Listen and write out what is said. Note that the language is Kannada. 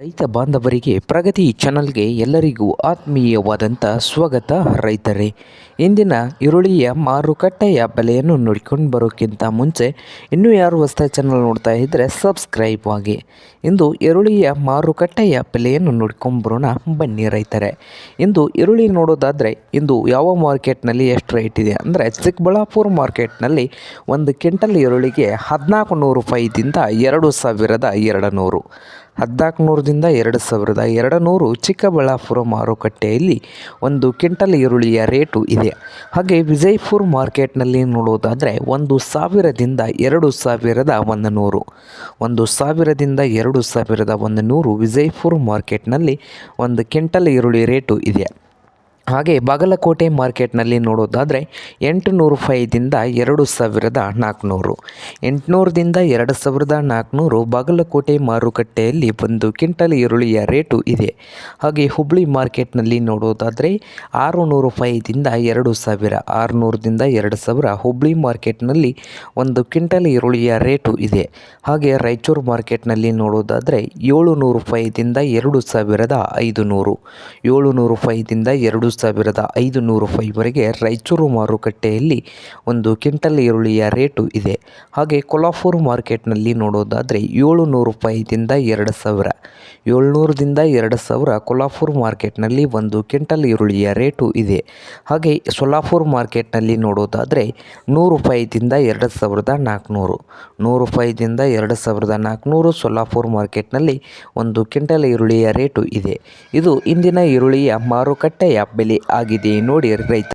ರೈತ ಬಾಂಧವರಿಗೆ ಪ್ರಗತಿ ಚಾನಲ್ಗೆ ಎಲ್ಲರಿಗೂ ಆತ್ಮೀಯವಾದಂಥ ಸ್ವಾಗತ ರೈತರೇ. ಇಂದಿನ ಈರುಳ್ಳಿಯ ಮಾರುಕಟ್ಟೆಯ ಬೆಲೆಯನ್ನು ನೋಡಿಕೊಂಡು ಬರೋಕ್ಕಿಂತ ಮುಂಚೆ ಇನ್ನೂ ಯಾರು ಹೊಸದಾಗಿ ಚಾನಲ್ ನೋಡ್ತಾ ಇದ್ದರೆ ಸಬ್ಸ್ಕ್ರೈಬ್ ಆಗಿ. ಇಂದು ಈರುಳ್ಳಿಯ ಮಾರುಕಟ್ಟೆಯ ಬೆಲೆಯನ್ನು ನೋಡ್ಕೊಂಡು ಬರೋಣ ಬನ್ನಿ ರೈತರೇ. ಇಂದು ಈರುಳ್ಳಿ ನೋಡೋದಾದರೆ ಇಂದು ಯಾವ ಮಾರ್ಕೆಟ್ನಲ್ಲಿ ಎಷ್ಟು ರೇಟ್ ಇದೆ ಅಂದರೆ ಚಿಕ್ಕಬಳ್ಳಾಪುರ ಮಾರ್ಕೆಟ್ನಲ್ಲಿ ಒಂದು ಕ್ವಿಂಟಲ್ ಈರುಳ್ಳಿಗೆ 1400 ರೂಪಾಯಿದಿಂದ 2200 1400ದಿಂದ 2200 ಚಿಕ್ಕಬಳ್ಳಾಪುರ ಮಾರುಕಟ್ಟೆಯಲ್ಲಿ ಒಂದು ಕ್ವಿಂಟಲ್ ಈರುಳ್ಳಿಯ ರೇಟು ಇದೆ. ಹಾಗೆ ವಿಜಯಪುರ ಮಾರ್ಕೆಟ್ನಲ್ಲಿ ನೋಡೋದಾದರೆ 1000ದಿಂದ 2100 1000ದಿಂದ 2100 ವಿಜಯಪುರ ಮಾರ್ಕೆಟ್ನಲ್ಲಿ ಒಂದು ಕ್ವಿಂಟಲ್ ಈರುಳ್ಳಿ ರೇಟು ಇದೆ. ಹಾಗೆ ಬಾಗಲಕೋಟೆ ಮಾರ್ಕೆಟ್ನಲ್ಲಿ ನೋಡೋದಾದರೆ 800 ರೂಪಾಯಿದಿಂದ 2400 800ದಿಂದ 2400 ಬಾಗಲಕೋಟೆ ಮಾರುಕಟ್ಟೆಯಲ್ಲಿ ಒಂದು ಕ್ವಿಂಟಲ್ ಈರುಳ್ಳಿಯ ರೇಟು ಇದೆ. ಹಾಗೆ ಹುಬ್ಬಳ್ಳಿ ಮಾರ್ಕೆಟ್ನಲ್ಲಿ ನೋಡೋದಾದರೆ 600 ರೂಪಾಯಿದಿಂದ 2000 600ದಿಂದ 2000 ಹುಬ್ಬಳ್ಳಿ ಮಾರ್ಕೆಟ್ನಲ್ಲಿ ಒಂದು ಕ್ವಿಂಟಲ್ ಈರುಳ್ಳಿಯ ರೇಟು ಇದೆ. ಹಾಗೆ ರಾಯಚೂರು ಮಾರ್ಕೆಟ್ನಲ್ಲಿ ನೋಡೋದಾದರೆ 700 ರೂಪಾಯಿದಿಂದ 2500 700 ರೂಪಾಯಿದಿಂದ 2500 ರೂಪಾಯಿವರೆಗೆ ರಾಯಚೂರು ಮಾರುಕಟ್ಟೆಯಲ್ಲಿ ಒಂದು ಕ್ವಿಂಟಲ್ ಈರುಳ್ಳಿಯ ರೇಟು ಇದೆ. ಹಾಗೆ ಕೊಲ್ಹಾಪುರ ಮಾರ್ಕೆಟ್ನಲ್ಲಿ ನೋಡೋದಾದರೆ 700 ರೂಪಾಯಿದಿಂದ 2000 700ದಿಂದ 2000 ಕೊಲ್ಹಾಪುರ ಮಾರ್ಕೆಟ್ನಲ್ಲಿ ಒಂದು ಕ್ವಿಂಟಲ್ ಈರುಳ್ಳಿಯ ರೇಟು ಇದೆ. ಹಾಗೆ ಸೊಲ್ಲಾಪುರ ಮಾರ್ಕೆಟ್ನಲ್ಲಿ ನೋಡೋದಾದರೆ 100 ರೂಪಾಯಿದಿಂದ 2400 100 ರೂಪಾಯಿದಿಂದ 2400 ಸೊಲ್ಲಾಪುರ ಮಾರ್ಕೆಟ್ನಲ್ಲಿ ಒಂದು ಕ್ವಿಂಟಲ್ ಈರುಳ್ಳಿಯ ರೇಟು ಇದೆ. ಇದು ಇಂದಿನ ಈರುಳ್ಳಿಯ ಮಾರುಕಟ್ಟೆಯ ಬೆಲೆ ಆಗಿದೆ ನೋಡಿ ರೈತ.